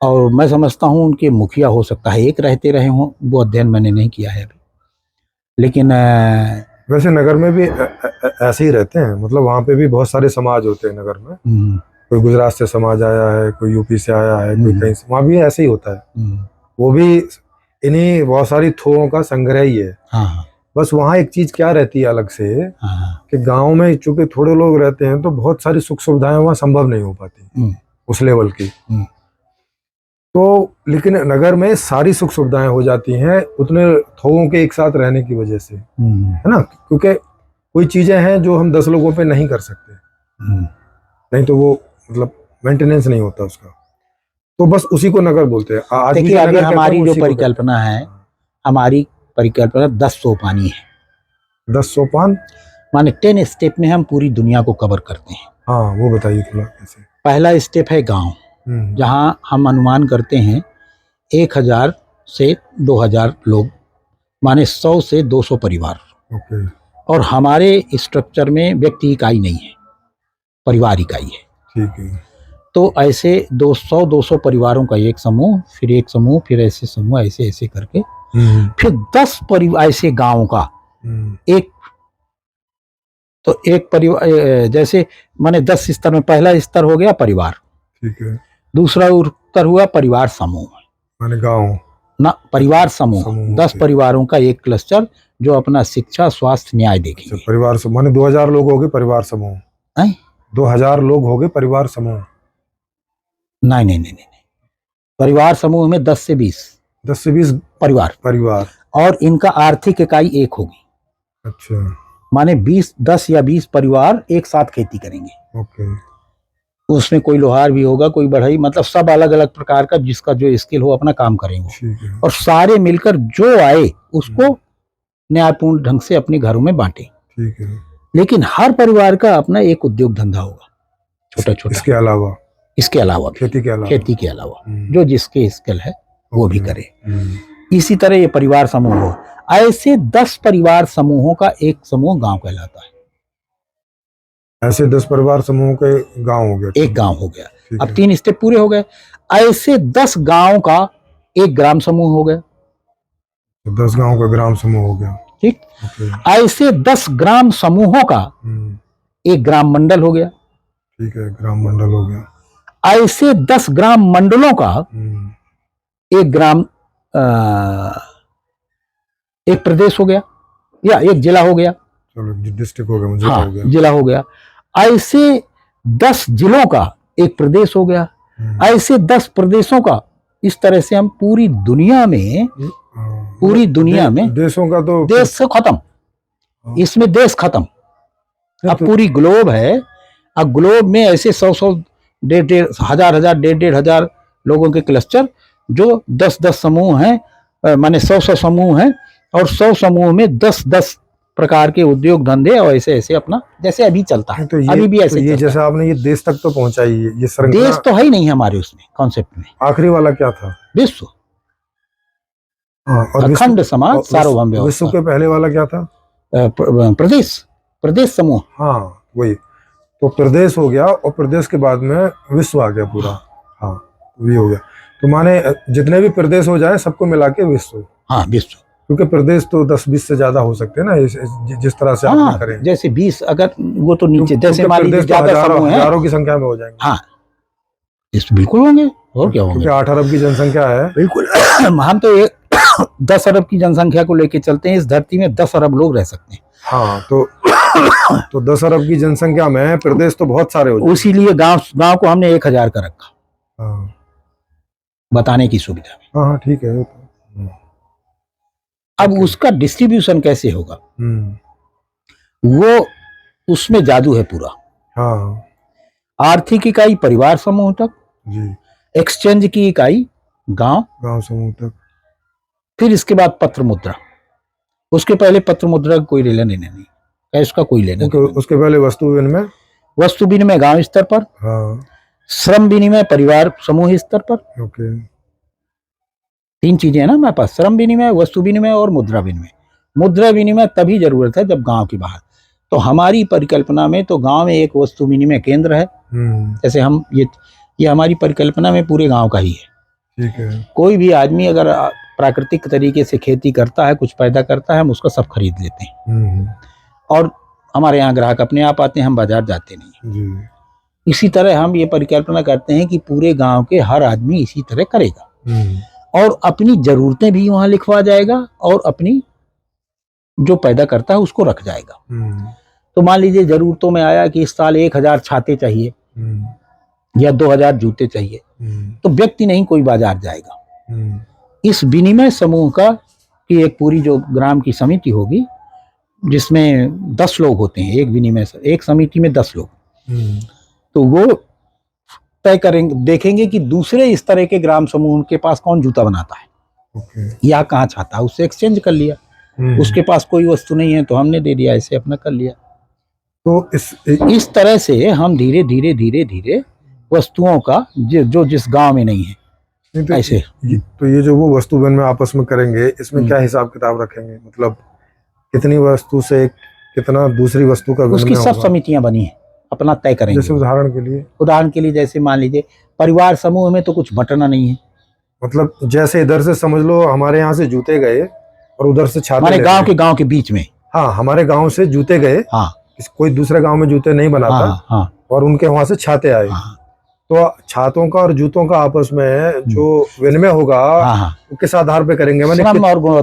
और मैं समझता हूँ उनके मुखिया हो सकता है एक रहते रहे हों, वो अध्ययन मैंने नहीं किया है अभी। लेकिन वैसे नगर में भी ऐसे ही रहते हैं, मतलब वहाँ पे भी बहुत सारे समाज होते हैं नगर में। कोई गुजरात से समाज आया है, कोई यूपी से आया है, कोई कहीं से, वहाँ भी ऐसे ही होता है। वो भी इन्हीं बहुत सारी थोड़ों का संग्रह ही है। हाँ, बस वहाँ एक चीज क्या रहती है अलग से, हाँ, कि गांव में चूंकि थोड़े लोग रहते हैं तो बहुत सारी सुख सुविधाएं वहाँ संभव नहीं हो पाती उस लेवल की। तो लेकिन नगर में सारी सुख सुविधाएं हो जाती हैं उतने थोकों के एक साथ रहने की वजह से, है ना। क्योंकि कोई चीजें हैं जो हम 10 लोगों पे नहीं कर सकते, नहीं तो वो मतलब मेंटेनेंस नहीं होता उसका। तो बस उसी को नगर बोलते हैं। आज भी देखिए जो अभी नगर कहते हैं, हमारी वो जो उसी को कहते हैं। परिकल्पना है, हमारी परिकल्पना 10 सोपानी है। 10 सोपान माने 10 स्टेप में हम पूरी दुनिया को कवर करते हैं। हाँ, वो बताइए थोड़ा कैसे। पहला स्टेप है गांव, जहां हम अनुमान करते हैं 1000 से 2000 लोग, माने 100 से 200 परिवार। ओके, और हमारे स्ट्रक्चर में व्यक्ति इकाई नहीं है, परिवार इकाई है। ठीक है। तो ऐसे 200 परिवारों का एक समूह, फिर एक समूह, फिर ऐसे समूह, ऐसे ऐसे करके फिर 10 परिवार ऐसे गांव का एक, तो एक परिवार जैसे माने 10 स्तर में पहला स्तर हो गया परिवार, ठीक है। दूसरा स्तर हुआ परिवार समूह, माने गांव ना परिवार समूह, 10 ठीक। परिवारों का एक क्लस्टर जो अपना शिक्षा स्वास्थ्य न्याय देखेंगे। अच्छा, परिवार समूह माने 2000 लोग हो गए परिवार समूह। नहीं 2000 लोग हो गए परिवार समूह। नहीं नहीं नहीं, परिवार समूह में 10 से 20 परिवार और इनका आर्थिक इकाई एक होगी। अच्छा, माने 10 या 20 परिवार एक साथ खेती करेंगे। ओके। उसमें कोई लोहार भी होगा, कोई बढ़ई, मतलब सब अलग अलग प्रकार का, जिसका जो स्किल हो अपना काम करेंगे। ठीक है। और सारे मिलकर जो आए उसको न्यायपूर्ण ढंग से अपने घरों में बांटे। ठीक है। लेकिन हर परिवार का अपना एक उद्योग धंधा होगा, छोटा छोटा। इसके अलावा खेती के अलावा जो जिसके स्किल है वो भी करे। इसी तरह ये परिवार समूह हो। ऐसे 10 परिवार समूहों का एक समूह गांव कहलाता है। ऐसे 10 परिवार समूह के गांव हो गया। एक गांव हो गया। ठीक अब है। 3 स्टेप पूरे हो गए। ऐसे 10 गांव का एक ग्राम समूह हो गया। तो 10 गांव का ग्राम समूह हो गया। ठीक, ओके। ऐसे 10 ग्राम समूहों का एक ग्राम मंडल हो गया। ठीक है, ग्राम मंडल हो गया। ऐसे 10 ग्राम मंडलों का एक ग्राम एक प्रदेश हो गया या एक जिला हो गया। चलो, डिस्ट्रिक्ट हो गया, जिला हाँ, हो गया। जिला हो गया। ऐसे 10 जिलों का एक प्रदेश हो गया। ऐसे 10 प्रदेशों का, इस तरह से हम पूरी दुनिया में देशों का तो देश से खत्म, इसमें देश खत्म। अब पूरी ग्लोब है। अब ग्लोब में ऐसे 100 डेढ़ हजार 1,500 लोगों के क्लस्टर, जो 10 समूह हैं, माने 100 समूह हैं, और 100 समूह में 10 प्रकार के उद्योग धंधे और ऐसे ऐसे अपना जैसे अभी चलता है। तो अभी भी ऐसे ये जैसे आपने ये देश तक तो पहुंचाई है, ये देश तो है ही नहीं हमारे उसमें कॉन्सेप्ट में। आखिरी वाला क्या था? विश्व, और अखंड समाज, सार्वभौम विश्व व्यवस्था। के पहले वाला क्या था? प्रदेश समूह। हाँ, वही तो प्रदेश हो गया, और प्रदेश के बाद में विश्व आ गया पूरा। हाँ, ये हो गया। तो माने जितने भी प्रदेश हो जाए सबको मिला के विश्व। हाँ, विश्व, क्योंकि प्रदेश तो 10-20 से ज्यादा हो सकते हैं ना, जिस तरह से आप करें। जैसे 20, अगर वो तो नीचे जैसे मान लीजिए प्रदेश तो ज्यादा समूह है, हजारों की संख्या में हो जाएंगे। हाँ, इस बिल्कुल होंगे, और क्या होंगे। क्योंकि 8 अरब की जनसंख्या है। बिल्कुल। हम तो 10 अरब की जनसंख्या को लेके चलते हैं। इस धरती में 10 अरब लोग रह सकते हैं। हाँ, तो 10 अरब की जनसंख्या में प्रदेश तो बहुत सारे हो जाएंगे। उसीलिए गांव को हमने 1000 का रखा, हाँ, बताने की सुविधा में। हाँ, ठीक है। अब उसका डिस्ट्रीब्यूशन कैसे होगा, वो उसमें जादू है पूरा। हाँ, आर्थिक इकाई परिवार समूह तक जी, एक्सचेंज की इकाई गांव समूह तक, फिर इसके बाद पत्र मुद्रा। उसके पहले पत्र मुद्रा का कोई लेना देना नहीं, कैश का कोई लेना देना। उसके पहले वस्तु विनिमय गांव स्तर पर। हाँ, श्रम विनिमय परिवार समूह स्तर पर। ओके। 3 चीजें है ना हमारे पास, श्रम विनिमय, वस्तु विनिमय और मुद्रा विनिमय। मुद्रा विनिमय तभी जरूरत है जब गांव के बाहर। तो हमारी परिकल्पना में तो गांव में एक वस्तु विनिमय केंद्र है। जैसे हम ये हमारी परिकल्पना में पूरे गांव का ही है। ठीक है। कोई भी आदमी अगर प्राकृतिक तरीके से खेती करता है, कुछ पैदा करता है, हम उसका सब खरीद लेते हैं, और हमारे यहाँ ग्राहक अपने आप आते हैं, हम बाजार जाते नहीं जी। इसी तरह हम ये परिकल्पना करते हैं कि पूरे गांव के हर आदमी इसी तरह करेगा, और अपनी जरूरतें भी वहां लिखवा जाएगा, और अपनी जो पैदा करता है उसको रख जाएगा। तो मान लीजिए जरूरतों में आया कि इस साल 1000 छाते चाहिए या 2000 जूते चाहिए, तो व्यक्ति नहीं कोई बाजार जाएगा। इस विनिमय समूह का की एक पूरी जो ग्राम की समिति होगी, जिसमें 10 लोग होते हैं, एक समिति में 10 लोग, तो वो तय करेंगे, देखेंगे कि दूसरे इस तरह के ग्राम समूह के पास कौन जूता बनाता है या कहाँ छाता है, उससे एक्सचेंज कर लिया। उसके पास कोई वस्तु नहीं है तो हमने दे दिया, ऐसे अपना कर लिया। तो इस तरह से हम धीरे धीरे वस्तुओं का जो जिस गांव में नहीं है, तो ऐसे तो ये जो वो वस्तु विनिमय आपस में करेंगे, इसमें क्या हिसाब किताब रखेंगे? मतलब कितनी वस्तु से कितना दूसरी वस्तु का उसकी सब समितियां बनी है, अपना तय करेंगे। जैसे उदाहरण के लिए जैसे मान लीजिए परिवार समूह में तो कुछ बटना नहीं है। मतलब जैसे इधर से समझ लो हमारे यहाँ से जूते गए और उधर से छाते, हमारे गांव के बीच में। हाँ, हमारे गांव से जूते गए। हाँ, कोई दूसरे गांव में जूते नहीं बनाता। हाँ, और उनके वहां से छाते आए। हाँ, तो छातों का और जूतों का आपस में जो विनिमय होगा, वो किस आधार पे करेंगे? मैंने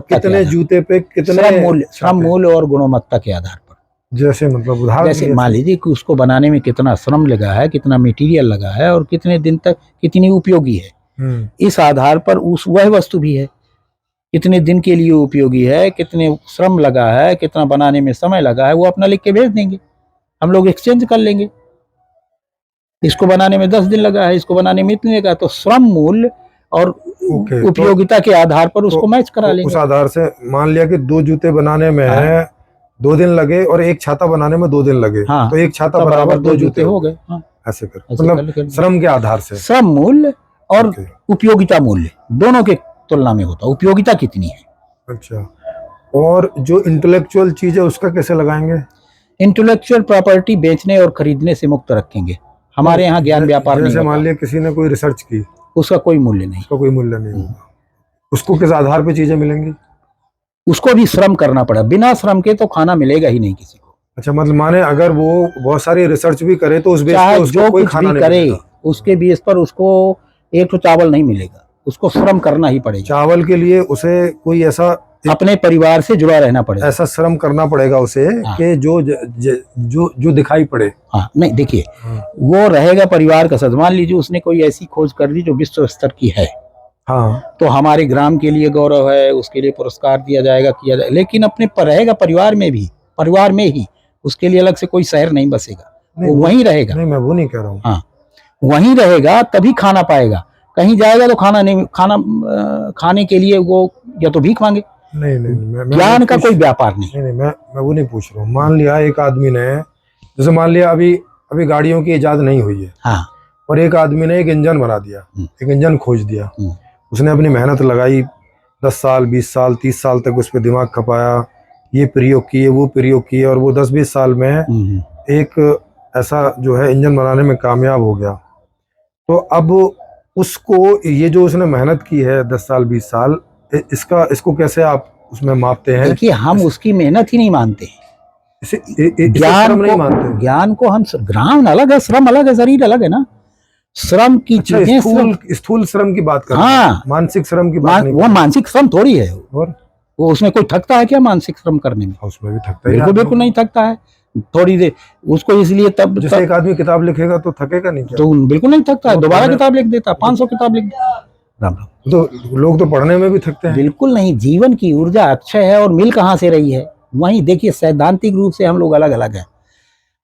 कितने जूते पे कितने श्रम मूल्य और गुणवत्ता के आधार पर। जैसे मतलब उदाहरण, जैसे मान लीजिए कि उसको बनाने में कितना श्रम लगा है, कितना मटेरियल लगा है, और कितने दिन तक कितनी उपयोगी है, इस आधार पर वह वस्तु भी है, कितने दिन के लिए उपयोगी है, कितने श्रम लगा है, कितना बनाने में समय लगा है, वो अपना लिख के भेज देंगे, हम लोग एक्सचेंज कर लेंगे। इसको बनाने में 10 दिन लगा है, इसको बनाने में इतने लगा, तो श्रम मूल्य और उपयोगिता के आधार पर उसको मैच करा लेंगे। उस आधार से मान लिया कि 2 जूते बनाने में 2 दिन लगे और एक छाता बनाने में 2 दिन लगे, तो एक छाता बराबर 2 जूते हो गए। ऐसे कर, मतलब श्रम के आधार से श्रम मूल्य और उपयोगिता मूल्य दोनों के तुलना में होता है, उपयोगिता कितनी है। अच्छा, और जो इंटेलेक्चुअल चीज है उसका कैसे लगाएंगे? इंटेलेक्चुअल प्रॉपर्टी बेचने और खरीदने से मुक्त रखेंगे, हमारे यहाँ ज्ञान व्यापार नहीं जैसे मान होता, लिया किसी ने कोई रिसर्च की, उसका कोई मूल्य नहीं। उसका कोई मूल्य नहीं होगा, उसको किस आधार पे चीजें मिलेंगी? उसको भी श्रम करना पड़ा, बिना श्रम के तो खाना मिलेगा ही नहीं किसी को। अच्छा, मतलब माने अगर वो बहुत सारी रिसर्च भी करे तो उस बेस चाहे पे उसको जो कोई कुछ खाना भी नहीं करे, मिलेगा। उसके बेस पर उसको एक तो चावल नहीं मिलेगा, उसको श्रम करना ही पड़ेगा। चावल के लिए उसे कोई ऐसा अपने परिवार से जुड़ा रहना पड़ेगा। ऐसा श्रम करना पड़ेगा उसे हाँ। कि जो दिखाई पड़े। हाँ, नहीं देखिए, हाँ। वो रहेगा परिवार का सदस्य। मान लीजिए उसने कोई ऐसी खोज कर दी जो विश्व स्तर की है, हाँ, तो हमारे ग्राम के लिए गौरव है, उसके लिए पुरस्कार दिया जाएगा, किया जाए, लेकिन अपने पर रहेगा परिवार में भी, परिवार में ही, उसके लिए अलग से कोई शहर नहीं बसेगा, वो वहीं रहेगा। नहीं, मैं वो नहीं कह रहा हूँ। हाँ, वहीं रहेगा तभी खाना पाएगा। कहीं जाएगा तो खाना नहीं, खाने के लिए वो या तो भीख मांगे। नहीं, ज्ञान का कोई व्यापार नहीं। नहीं, मैं वो नहीं पूछ रहा हूँ। मान लिया एक आदमी ने, जैसे मान लिया अभी गाड़ियों की इजाद नहीं हुई है, हाँ, और एक आदमी ने एक इंजन बना दिया, एक इंजन खोज दिया, उसने अपनी मेहनत लगाई, 10 साल 20 साल 30 साल तक उस पर दिमाग खपाया, ये प्रयोग किए वो प्रयोग किए, और वो 10-20 साल में एक ऐसा जो है इंजन बनाने में कामयाब हो गया। तो अब उसको ये जो उसने मेहनत की है 10 साल 20 साल, इसको कैसे आप उसमें मापते हैं? देखिए, हम उसकी मेहनत ही नहीं मानते, इसे ज्ञान श्रम नहीं को, मानते। ज्ञान को हम, ज्ञान अलग है, श्रम अलग है, शरीर अलग है ना। श्रम की अच्छा, चीजें स्थूल श्रम की बात कर रहे हाँ, हैं, मानसिक श्रम की बात नहीं। वो मानसिक श्रम थोड़ी है, और वो उसमें कोई थकता है क्या मानसिक श्रम करने में? उसमें भी थकता ही बिल्कुल बिल्कुल नहीं थकता है। थोड़ी देर उसको इसलिए तब जैसे एक आदमी किताब लिखेगा तो थकेगा नहीं क्या? तो बिल्कुल नहीं थकता है, तो दोबारा पढ़ने- किताब लिख देता, 500 किताब लिख देता। राम राम। तो लोग तो पढ़ने में भी थकते हैं। बिल्कुल नहीं, जीवन की ऊर्जा अक्षय है, और मिल कहाँ से रही है? वहीं देखिए, सैद्धांतिक रूप से हम लोग अलग अलग हैं।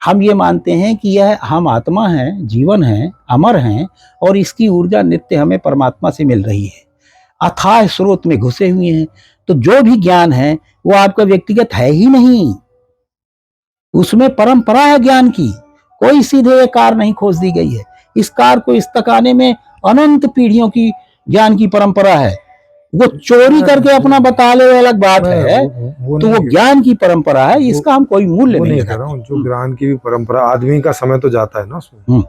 हम ये मानते हैं कि यह हम आत्मा हैं, जीवन हैं, अमर हैं, और इसकी ऊर्जा नित्य हमें परमात्मा से मिल रही है, अथाह स्रोत में घुसे हुए हैं। तो जो भी ज्ञान है वो आपका व्यक्तिगत है ही नहीं, उसमें परंपरा है ज्ञान की। कोई सीधे एक कार नहीं खोज दी गई है, इस कार को इस तक आने में अनंत पीढ़ियों की ज्ञान की परंपरा है। वो चोरी करके अपना बता ले, अलग बात है, तो वो ज्ञान की परंपरा है, इसका हम कोई मूल्य नहीं कह रहा हूँ। जो ज्ञान की भी परंपरा, आदमी का समय तो जाता है ना उसमें।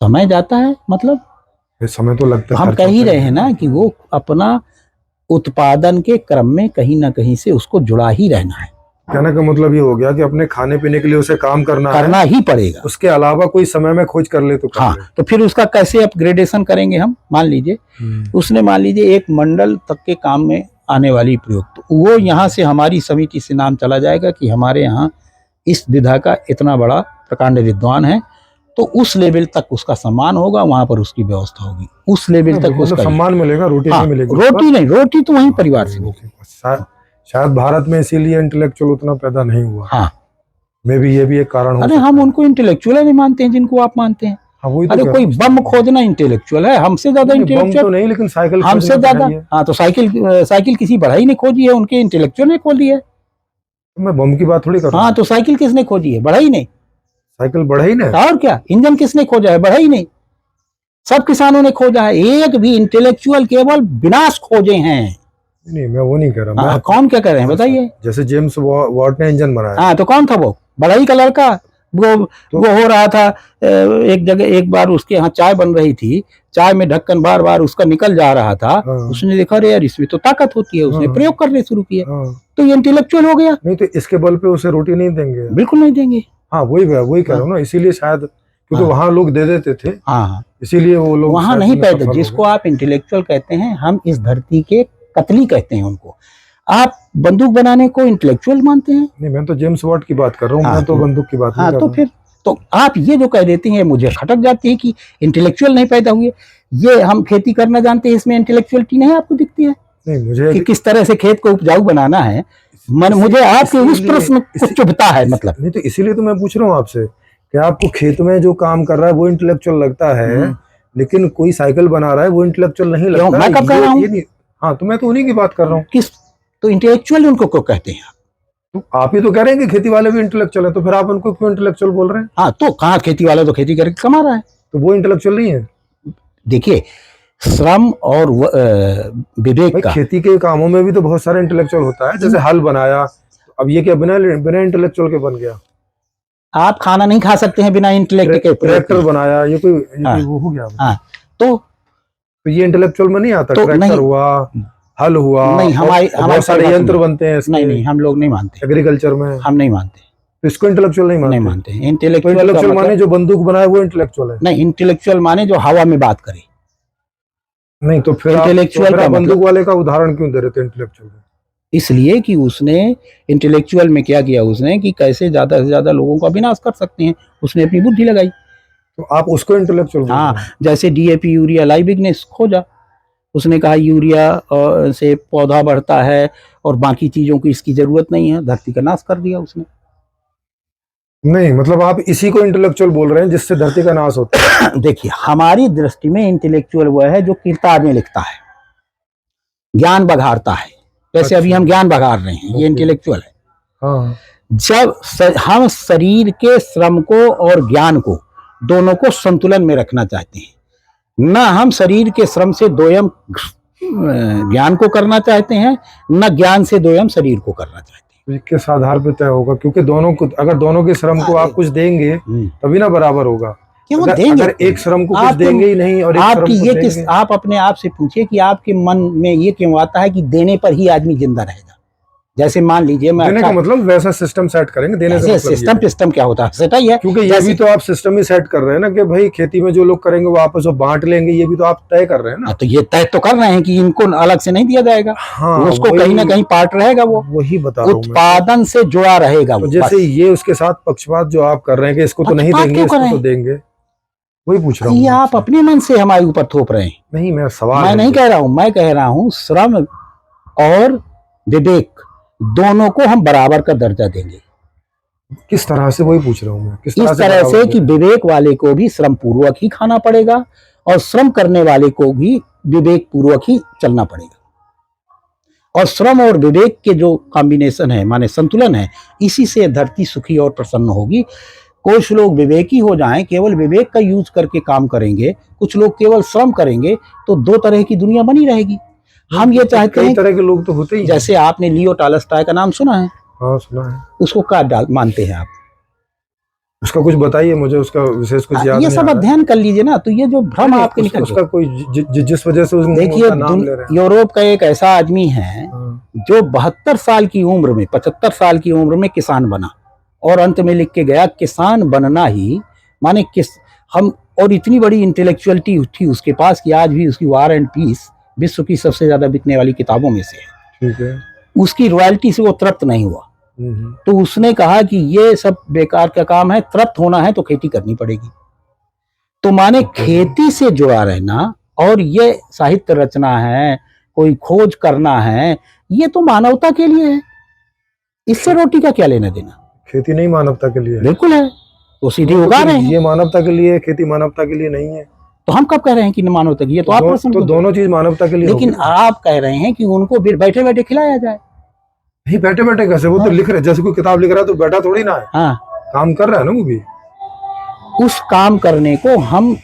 समय जाता है, मतलब समय तो लगता है। हम कह ही रहे हैं ना कि वो अपना उत्पादन के क्रम में कहीं ना कहीं से उसको जुड़ा ही रहना है। कहने का मतलब ये हो गया कि अपने खाने पीने के लिए उसे काम करना ही पड़ेगा, उसके अलावा कोई समय में खोज कर ले तो कर ले। तो फिर उसका कैसे अपग्रेडेशन करेंगे हम? मान लीजिए उसने, मान लीजिए एक मंडल तक के काम में आने वाली प्रयोग, तो वो यहाँ से हमारी समिति से नाम चला जाएगा कि हमारे यहाँ इस विधा का इतना बड़ा प्रकांड विद्वान है, तो उस लेवल तक उसका सम्मान होगा, वहां पर उसकी व्यवस्था होगी, उस लेवल तक उसका सम्मान मिलेगा, रोटी नहीं मिलेगी। रोटी नहीं, रोटी तो वहीं परिवार से मिलेगी। शायद भारत में इसीलिए इंटेलेक्चुअल उतना पैदा नहीं हुआ। हाँ, मे भी ये भी एक कारण हो। अरे हम उनको इंटेलेक्चुअल नहीं मानते हैं जिनको आप मानते हैं। अरे कोई बम खोदना इंटेलेक्चुअल है? हमसे ज्यादा इंटेलेक्चुअल तो नहीं, लेकिन साइकिल हमसे ज्यादा। हाँ, तो साइकिल किसी बढ़ई ने खोजी है, उनके इंटेलेक्चुअल ने खोजी है। मैं बम की बात थोड़ी कर रहा हूँ। हाँ, तो साइकिल किसने खोजी है? बढ़ई ने। साइकिल बढ़ई ने। और क्या? इंजन किसने खोजा है? बढ़ई ने। सब किसानों ने खोजा है, एक भी इंटेलेक्चुअल केवल विनाश खोजे हैं। नहीं, मैं वो नहीं कह रहा। मैं कौन क्या कर रहे हैं बताइए? जैसे जेम्स वॉट ने इंजन बनाया। हाँ, तो कौन था वो? बढ़ई का लड़का। वो हो रहा था एक जगह, एक बार उसके यहाँ चाय बन रही थी, चाय में ढक्कन बार बार उसका निकल जा रहा था। उसने देखा, अरे यार इसमें तो ताकत होती है, उसने प्रयोग करने शुरू किया, तो ये इंटेलेक्चुअल हो गया। नहीं तो इसके बल पे उसे रोटी नहीं देंगे। बिल्कुल नहीं देंगे। हाँ, वही कह रहा हूँ ना, इसीलिए शायद, क्योंकि वहां लोग दे देते थे। हाँ, इसीलिए वो लोग वहां नहीं पैदा। जिसको आप इंटेलेक्चुअल कहते हैं, हम इस धरती के कतली कहते हैं उनको। आप बंदूक बनाने को इंटेलेक्चुअल मानते हैं? नहीं, मैं तो जेम्स वॉट की बात कर रहा हूँ। मैं तो बंदूक की बात नहीं कर रहा हूँ। तो फिर तो आप ये जो कह देती हैं, मुझे खटक जाती है कि इंटेलेक्चुअल नहीं पैदा हुए। ये हम खेती करना जानते हैं, इसमें इंटेलेक्चुअलिटी नहीं आपको दिखती है? नहीं, मुझे कि किस तरह से खेत को उपजाऊ बनाना है। मुझे आपके उस प्रश्न को चुभता है, मतलब। नहीं, तो इसीलिए तो मैं पूछ रहा हूँ आपसे कि आपको खेत में जो काम कर रहा है वो इंटेलेक्चुअल लगता है, लेकिन कोई साइकिल बना रहा है वो इंटेलेक्चुअल नहीं लगता। मैं कब कह रहा हूँ? हाँ, तो मैं तो उन्हीं की बात कर रहा हूँ। किस? तो इंटेलेक्चुअल उनको क्यों कहते हैं? तो आप ही तो कह रहे हैं कि खेती वाले भी इंटेलेक्चुअल है, तो फिर आप उनको क्यों इंटेलेक्चुअल बोल रहे हैं? हाँ, तो कहाँ खेती वाला तो खेती करके कमा रहा है, तो वो इंटेलेक्चुअल नहीं है? देखिए, श्रम और विवेक का, खेती के कामों में भी तो बहुत सारे इंटेलेक्चुअल होता है। जैसे हल बनाया, अब ये क्या बिना इंटेलेक्चुअल के बन गया? आप खाना नहीं खा सकते हैं बिना इंटेलेक्ट के प्रयोग ट्रैक्टर के। बनाया, ये कोई हाँ। वो हो गया। हाँ, तो ये इंटेलेक्चुअल में नहीं आता? तो ट्रैक्टर नहीं, हुआ, हल हुआ, नहीं, हमारे बहुत सारे यंत्र बनते हैं नहीं, नहीं, हम लोग नहीं मानते, एग्रीकल्चर में। हम नहीं मानते, तो इसको इंटेलेक्चुअल नहीं मानते? नहीं मानते। तो इंटेलेक्चुअल इंटेलेक्चुअल माने जो बंदूक बनाए वो इंटेलेक्चुअल है? नहीं, इंटेलेक्चुअल माने जो हवा में बात करे। नहीं तो फिर इंटेलेक्चुअल का बंदूक मतलब वाले का उदाहरण क्यों दे रहे थे इंटेलेक्चुअल में? इसलिए कि उसने इंटेलेक्चुअल में क्या किया, उसने कि कैसे ज्यादा से ज्यादा लोगों का विनाश कर सकते हैं, उसने अपनी बुद्धि लगाई। तो आप उसको इंटेलेक्चुअल? हाँ, जैसे डीएपी यूरिया लाई बिगनेस खोजा, उसने कहा यूरिया से पौधा बढ़ता है और बाकी चीजों की इसकी जरूरत नहीं है, धरती का नाश कर दिया उसने। नहीं मतलब आप इसी को इंटेलेक्चुअल बोल रहे हैं जिससे धरती का नाश होता है? देखिए, हमारी दृष्टि में इंटेलेक्चुअल वह है जो किताब में लिखता है, ज्ञान बघाड़ता है। जैसे अभी हम ज्ञान बघाड़ रहे हैं, ये इंटेलेक्चुअल है। हाँ। जब हम शरीर के श्रम को और ज्ञान को दोनों को संतुलन में रखना चाहते हैं, न हम शरीर के श्रम से दोयम ज्ञान को करना चाहते हैं, न ज्ञान से दोयम शरीर को करना चाहते हैं। किस आधार पे तय होगा? क्योंकि दोनों को, अगर दोनों के श्रम को आप कुछ देंगे तभी ना बराबर होगा। क्यों देंगे? अगर एक श्रम को कुछ देंगे ही नहीं और एक श्रम को ये देंगे। किस, आप अपने आप से पूछिए कि आपके मन में ये क्यों आता है कि देने पर ही आदमी जिंदा रहेगा। जैसे मान लीजिए मैं देने का मतलब वैसा सिस्टम सेट करेंगे, देने से मतलब सिस्टम क्या होता है, सेट ही है। क्योंकि ये भी तो आप सिस्टम ही सेट कर रहे हैं ना कि भाई खेती में जो लोग करेंगे वो आपस में बांट लेंगे, ये भी तो आप तय कर रहे हैं ना। तो ये तय तो कर रहे हैं कि इनको अलग से नहीं दिया जाएगा। हाँ, उसको कहीं ना कहीं पार्ट रहेगा, वो वही बता रहा हूं मैं। उत्पादन से जुड़ा रहेगा। तो जैसे ये उसके साथ पक्षपात जो आप कर रहे हैं कि इसको तो नहीं देंगे, इसको तो देंगे, वही पूछ रहा हूँ। ये आप अपने मन से हमारे ऊपर थोप रहे हैं। नहीं, मैं सवाल मैं नहीं कह रहा हूँ, मैं कह रहा हूँ श्रम और विवेक दोनों को हम बराबर का दर्जा देंगे। किस तरह से, वही पूछ रहा हूँ मैं। इस तरह से कि विवेक वाले को भी श्रम पूर्वक ही खाना पड़ेगा और श्रम करने वाले को भी विवेक पूर्वक ही चलना पड़ेगा। और श्रम और विवेक के जो कॉम्बिनेशन है, माने संतुलन है, इसी से धरती सुखी और प्रसन्न होगी। कुछ लोग विवेकी हो जाएं, केवल विवेक का यूज करके काम करेंगे, कुछ लोग केवल श्रम करेंगे, तो दो तरह की दुनिया बनी रहेगी। हम ये चाहते हैं, कई तरह के लोग तो होते ही। जैसे आपने लियो टॉलस्टॉय का नाम सुना है? हाँ, सुना है। उसको क्या मानते हैं आप? उसका कुछ बताइए मुझे, उसका विशेष कुछ याद ये सब अध्ययन कर लीजिए ना, तो ये जो भ्रम आपके निकल उसका कोई जिस वजह से देखिए, यूरोप का एक ऐसा आदमी है जो 72 साल की उम्र में, 75 साल की उम्र में किसान बना और अंत में लिख के गया, किसान बनना ही माने किस हम। और इतनी बड़ी इंटेलेक्चुअलिटी थी उसके पास कि आज भी उसकी वार एंड पीस विश्व की सबसे ज्यादा बिकने वाली किताबों में से है। ठीक है। उसकी रॉयल्टी से वो तृप्त नहीं हुआ, तो उसने कहा कि ये सब बेकार का काम है, तृप्त होना है तो खेती करनी पड़ेगी। तो माने खेती से जुड़ा रहना और ये साहित्य रचना है, कोई खोज करना है, ये तो मानवता के लिए है। इससे रोटी का क्या लेना देना? खेती नहीं मानवता के लिए? बिल्कुल है, तो सीधी उगा रहे हैं। ये मानवता के लिए, खेती मानवता के लिए नहीं है। तो हम कब कह रहे हैं कि मानवता की? ये तो आप प्रश्न, तो दोनों चीज मानवता के लिए। लेकिन आप कह रहे हैं कि उनको बैठे बैठे खिलाया जाए। नहीं, बैठे बैठे कैसे? वो तो लिख रहे, जैसे कोई किताब लिख रहा है तो बैठा थोड़ी ना है। हाँ, काम कर रहा है ना वो भी। उस काम करने को हम,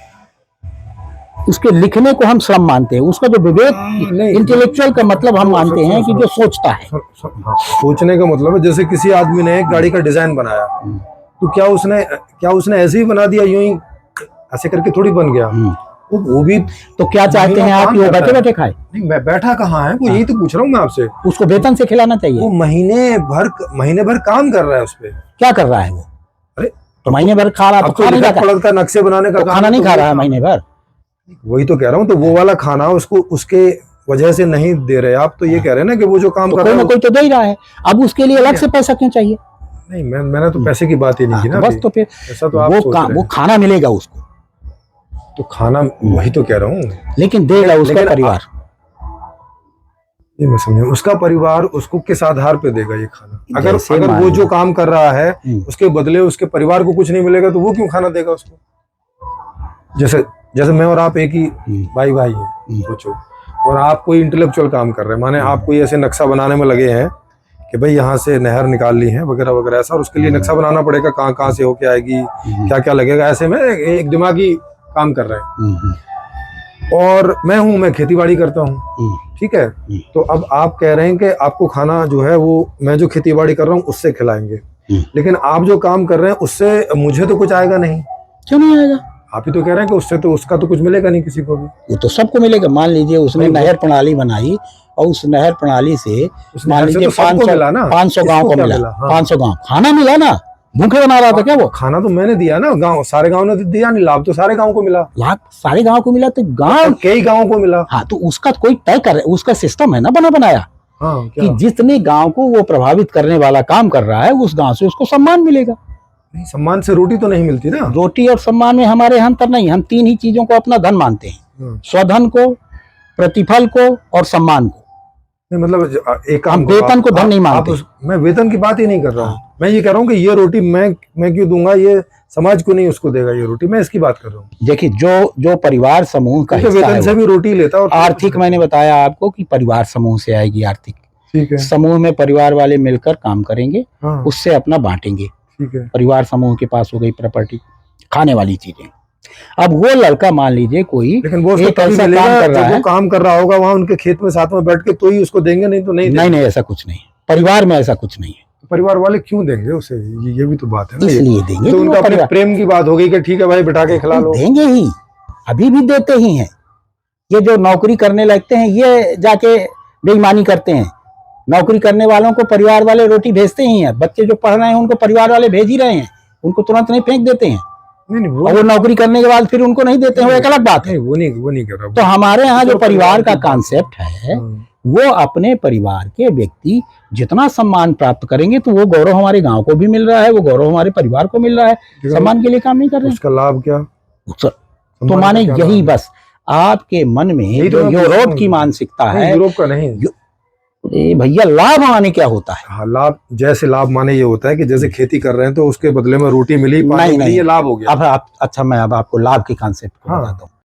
उसके लिखने को हम श्रम मानते हैं। उसका जो विवेक, इंटेलेक्चुअल का मतलब हम मानते हैं कि जो सोचता है। सोचने का मतलब है, जैसे किसी आदमी ने एक गाड़ी का डिजाइन बनाया, तो क्या उसने ऐसे ही बना दिया, यूं ही ऐसे करके थोड़ी बन गया। वो भी तो क्या चाहते हैं आप कि वो बैठे बैठे खाए? नहीं, मैं बैठा कहाँ है वो, यही तो पूछ रहा हूँ मैं आपसे। उसको वेतन से खिलाना चाहिए। वो महीने भर काम कर रहा है उस पे। क्या कर रहा है वो? अरे तो महीने भर खा रहा, तो खाने का नक्शे बनाने का खाना नहीं खा रहा है महीने भर। वही तो कह रहा हूँ, तो वो वाला खाना उसको उसके वजह से नहीं दे रहे आप। तो ये कह रहे हैं ना कि वो जो काम कर रहा है, कोई तो दे ही रहा है। अब उसके लिए अलग से पैसा क्यों चाहिए? नहीं, मैंने तो पैसे की बात ही नहीं की ना। बस तो फिर ऐसा तो आप वो खाना मिलेगा उसको, तो खाना, वही तो कह रहा हूँ। लेकिन देगा उसका परिवार। ये मैं समझा, उसका परिवार उसको किस आधार पे देगा ये खाना? अगर वो जो काम कर रहा है उसके बदले उसके परिवार को कुछ नहीं मिलेगा तो वो क्यों खाना देगा उसको? जैसे मैं और आप एक ही भाई हैं, सोचो, और आप कोई इंटेलेक्चुअल काम कर रहे हैं, माने आप कोई ऐसे नक्शा बनाने में लगे हैं कि भाई यहाँ से नहर निकाल ली है वगैरह वगैरह ऐसा, और उसके लिए नक्शा बनाना पड़ेगा, कहाँ कहाँ से होके आएगी, क्या क्या लगेगा। ऐसे में एक दिमागी काम कर रहे हैं। और मैं खेती बाड़ी करता हूँ, ठीक है। तो अब आप कह रहे हैं कि आपको खाना जो है वो मैं जो खेती बाड़ी कर रहा हूँ उससे खिलाएंगे। लेकिन आप जो काम कर रहे हैं उससे मुझे तो कुछ आएगा नहीं। क्यों नहीं आएगा? आप ही तो कह रहे हैं कि उससे तो उसका तो कुछ मिलेगा नहीं किसी को भी। वो तो सबको मिलेगा। मान लीजिए उसने नहर प्रणाली बनाई और उस नहर प्रणाली से मान लीजिए 500 गांव को मिला, 500 गांव खाना मिला ना। भूखे बना रहा था क्या वो? खाना तो मैंने दिया ना, गांव सारे गांव ने दिया नहीं, लाभ तो सारे गांव को मिला। लाभ सारे गांव को मिला तो गांव कई गांवों को मिला। हाँ, तो उसका कोई तय कर, उसका सिस्टम है ना बना बनाया। हाँ, कि जितने गांव को वो प्रभावित करने वाला काम कर रहा है उस गांव से उसको सम्मान मिलेगा। नहीं, सम्मान से रोटी तो नहीं मिलती ना। रोटी और सम्मान में हमारे यहाँ अंतर नहीं। हम 3 ही चीजों को अपना धन मानते हैं, स्वधन को, प्रतिफल को और सम्मान को। नहीं, मतलब एक काम, हम वेतन को धन नहीं मानते। मैं वेतन की बात ही नहीं कर रहा हूँ। मैं ये कह रहा हूँ कि ये रोटी मैं क्यों दूंगा, ये समाज को नहीं उसको देगा ये रोटी, मैं इसकी बात कर रहा हूँ। देखिए जो परिवार समूह का हिस्सा वेतन से भी रोटी लेता है और आर्थिक, मैंने बताया आपको कि परिवार समूह से आएगी आर्थिक। ठीक है। समूह में परिवार वाले मिलकर काम करेंगे, उससे अपना बांटेंगे। ठीक है। परिवार समूह के पास हो गई प्रॉपर्टी, खाने वाली चीजें। अब वो लड़का मान लीजिए कोई, लेकिन वो एक ऐसा काम कर रहा है, वो काम कर रहा होगा वहां उनके खेत में साथ में बैठ के, तो ही उसको देंगे, नहीं तो नहीं। नहीं, ऐसा कुछ नहीं। परिवार में ऐसा कुछ नहीं है। परिवार वाले क्यों देंगे उसे, ये भी तो बात है ना। इसलिए देंगे तो उनका अपने प्रेम की बात हो गई कि ठीक है भाई बिठा के खिला लो। देंगे ही, अभी भी देते ही हैं। ये जो नौकरी करने लगते हैं ये जाके बेईमानी करते हैं। नौकरी करने वालों को परिवार वाले रोटी भेजते ही हैं। बच्चे जो पढ़ रहे हैं उनको परिवार वाले भेज ही रहे हैं, उनको तुरंत नहीं फेंक देते हैं। नहीं, वो नौकरी करने के बाद फिर उनको नहीं देते हैं, वो एक अलग बात है। वो नहीं कर रहा। तो हमारे यहाँ जो परिवार का कॉन्सेप्ट है, वो अपने परिवार के व्यक्ति जितना सम्मान प्राप्त करेंगे तो वो गौरव हमारे गांव को भी मिल रहा है, वो गौरव हमारे परिवार को मिल रहा है। सम्मान के लिए काम नहीं कर रहे। उसका लाभ क्या? तो माने यही बस आपके मन में जो यूरोप की मानसिकता है, यूरोप का नहीं भैया, लाभ माने क्या होता है? हाँ, लाभ जैसे लाभ माने ये होता है कि जैसे खेती कर रहे हैं तो उसके बदले में रोटी मिली, पानी मिली, ये लाभ हो गया। अब अच्छा, मैं अब आपको लाभ के कॉन्सेप्ट को बताता हूँ।